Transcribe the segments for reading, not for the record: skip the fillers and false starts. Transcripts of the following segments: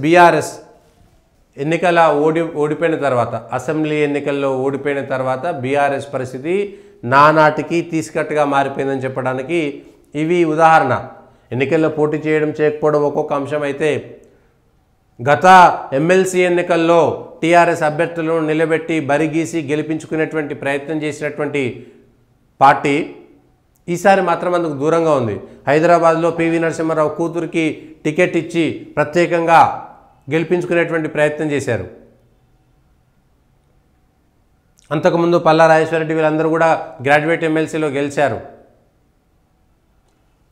BRS ఎన్నికల ఓడిపోయిన తర్వాత, అసెంబ్లీ ఎన్నికల్లో ఓడిపోయిన తర్వాత బీఆర్ఎస్ పరిస్థితి నానాటికి తీసుకట్టుగా మారిపోయిందని చెప్పడానికి ఇవి ఉదాహరణ. ఎన్నికల్లో పోటీ చేయడం చేయకపోవడం ఒక్కొక్క అంశం అయితే, గత ఎమ్మెల్సీ ఎన్నికల్లో టీఆర్ఎస్ అభ్యర్థులను నిలబెట్టి బరిగీసి గెలిపించుకునేటువంటి ప్రయత్నం చేసినటువంటి పార్టీ ఈసారి మాత్రం అందుకు దూరంగా ఉంది. హైదరాబాద్లో పివి నరసింహారావు కూతురికి టికెట్ ఇచ్చి ప్రత్యేకంగా గెలిపించుకునేటువంటి ప్రయత్నం చేశారు. అంతకుముందు పల్లా రాజేశ్వరరెడ్డి వీళ్ళందరూ కూడా గ్రాడ్యుయేట్ ఎమ్మెల్సీలో గెలిచారు.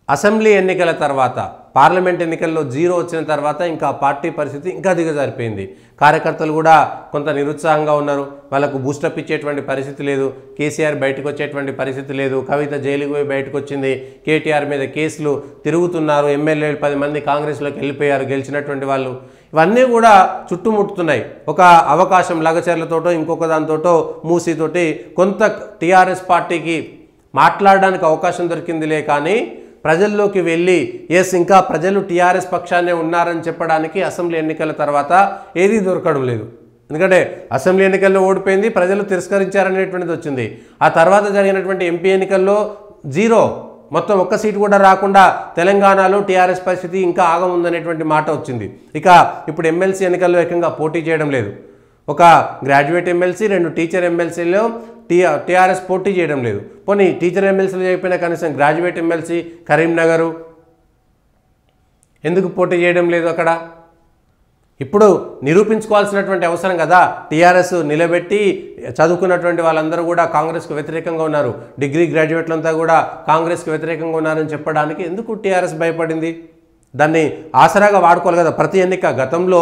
అసెంబ్లీ ఎన్నికల తర్వాత, పార్లమెంట్ ఎన్నికల్లో 0 వచ్చిన తర్వాత ఇంకా పార్టీ పరిస్థితి ఇంకా దిగజారిపోయింది. కార్యకర్తలు కూడా కొంత నిరుత్సాహంగా ఉన్నారు. వాళ్ళకు బూస్టప్ ఇచ్చేటువంటి పరిస్థితి లేదు. కేసీఆర్ బయటకు వచ్చేటువంటి పరిస్థితి లేదు. కవిత జైలుకు పోయి బయటకు వచ్చింది. కేటీఆర్ మీద కేసులు తిరుగుతున్నారు. ఎమ్మెల్యేలు 10 మంది కాంగ్రెస్లోకి వెళ్ళిపోయారు, గెలిచినటువంటి వాళ్ళు. ఇవన్నీ కూడా చుట్టుముట్టుతున్నాయి. ఒక అవకాశం లగచర్లతోటో ఇంకొక దానితోటో మూసీతోటి కొంత టీఆర్ఎస్ పార్టీకి మాట్లాడడానికి అవకాశం దొరికిందిలే, కానీ ప్రజల్లోకి వెళ్ళి ఇంకా ప్రజలు టీఆర్ఎస్ పక్షాన్నే ఉన్నారని చెప్పడానికి అసెంబ్లీ ఎన్నికల తర్వాత ఏదీ దొరకడం లేదు. ఎందుకంటే అసెంబ్లీ ఎన్నికల్లో ఓడిపోయింది, ప్రజలు తిరస్కరించారనేటువంటిది వచ్చింది. ఆ తర్వాత జరిగినటువంటి ఎంపీ ఎన్నికల్లో 0, మొత్తం ఒక్క సీటు కూడా రాకుండా తెలంగాణలో టీఆర్ఎస్ పరిస్థితి ఇంకా ఆగముందనేటువంటి మాట వచ్చింది. ఇక ఇప్పుడు ఎమ్మెల్సీ ఎన్నికల్లో ఏకంగా పోటీ చేయడం లేదు. ఒక గ్రాడ్యుయేట్ ఎమ్మెల్సీ, 2 టీచర్ ఎమ్మెల్సీలో టీఆర్ఎస్ పోటీ చేయడం లేదు. పోనీ టీచర్ ఎమ్మెల్సీలు చేయకపోయినా కనీసం గ్రాడ్యుయేట్ ఎమ్మెల్సీ కరీంనగరు ఎందుకు పోటీ చేయడం లేదు? అక్కడ ఇప్పుడు నిరూపించుకోవాల్సినటువంటి అవసరం కదా. టీఆర్ఎస్ నిలబెట్టి చదువుకున్నటువంటి వాళ్ళందరూ కూడా కాంగ్రెస్కు వ్యతిరేకంగా ఉన్నారు, డిగ్రీ గ్రాడ్యుయేట్లంతా కూడా కాంగ్రెస్కు వ్యతిరేకంగా ఉన్నారని చెప్పడానికి ఎందుకు టీఆర్ఎస్ భయపడింది? దాన్ని ఆసరాగా వాడుకోవాలి కదా. ప్రతి ఎన్నిక గతంలో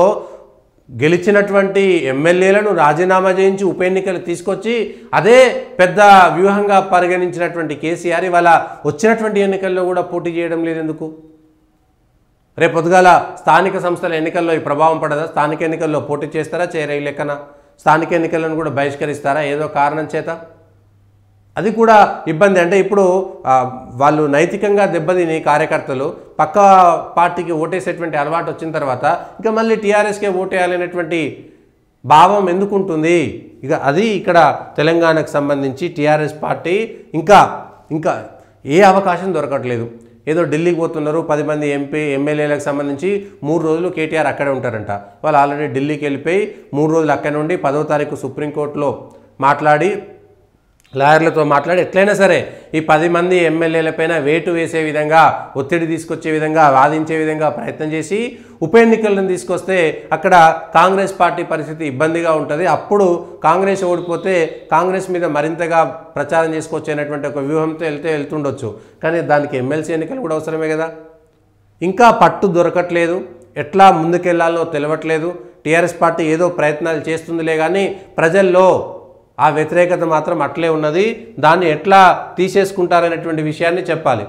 గెలిచినటువంటి ఎమ్మెల్యేలను రాజీనామా చేయించి ఉప ఎన్నికలు తీసుకొచ్చి అదే పెద్ద వ్యూహంగా పరిగణించినటువంటి కేసీఆర్ ఇవాళ వచ్చినటువంటి ఎన్నికల్లో కూడా పోటీ చేయడం లేదు ఎందుకు? రేపు పొద్దుగాల స్థానిక సంస్థల ఎన్నికల్లో ఈ ప్రభావం పడదా? స్థానిక ఎన్నికల్లో పోటీ చేస్తారా, చేయరా? ఈ లెక్కన స్థానిక ఎన్నికలను కూడా బహిష్కరిస్తారా ఏదో కారణం చేత? అది కూడా ఇబ్బంది. అంటే ఇప్పుడు వాళ్ళు నైతికంగా దెబ్బతిని కార్యకర్తలు పక్క పార్టీకి ఓటేసేటువంటి అలవాటు వచ్చిన తర్వాత ఇంకా మళ్ళీ టీఆర్ఎస్కే ఓటేయాలనేటువంటి భావం ఎందుకుంటుంది? ఇక అది ఇక్కడ తెలంగాణకు సంబంధించి టీఆర్ఎస్ పార్టీ ఇంకా ఏ అవకాశం దొరకట్లేదు. ఏదో ఢిల్లీకి పోతున్నారు, 10 మంది ఎమ్మెల్యేలకు సంబంధించి 3 రోజులు కేటీఆర్ అక్కడే ఉంటారంట. వాళ్ళు ఆల్రెడీ ఢిల్లీకి వెళ్ళిపోయి 3 రోజులు అక్కడి నుండి 10వ తారీఖు సుప్రీంకోర్టులో మాట్లాడి లాయర్లతో మాట్లాడి ఎట్లయినా సరే ఈ 10 మంది ఎమ్మెల్యేలపైన వేటు వేసే విధంగా, ఒత్తిడి తీసుకొచ్చే విధంగా, వాదించే విధంగా ప్రయత్నం చేసి ఉప ఎన్నికలను తీసుకొస్తే అక్కడ కాంగ్రెస్ పార్టీ పరిస్థితి ఇబ్బందిగా ఉంటుంది. అప్పుడు కాంగ్రెస్ ఓడిపోతే కాంగ్రెస్ మీద మరింతగా ప్రచారం చేసుకోవచ్చనేటువంటి ఒక వ్యూహంతో వెళ్తుండొచ్చు. కానీ దానికి ఎమ్మెల్సీ ఎన్నికలు కూడా అవసరమే కదా. ఇంకా పట్టు దొరకట్లేదు, ఎట్లా ముందుకెళ్లాలో తెలియట్లేదు. టీఆర్ఎస్ పార్టీ ఏదో ప్రయత్నాలు చేస్తుందిలే, కానీ ప్రజల్లో ఆ వ్యతిరేకత మాత్రం అట్లే ఉన్నది. దాన్ని ఎట్లా తీసేసుకుంటారనేటువంటి విషయాన్ని చెప్పాలి.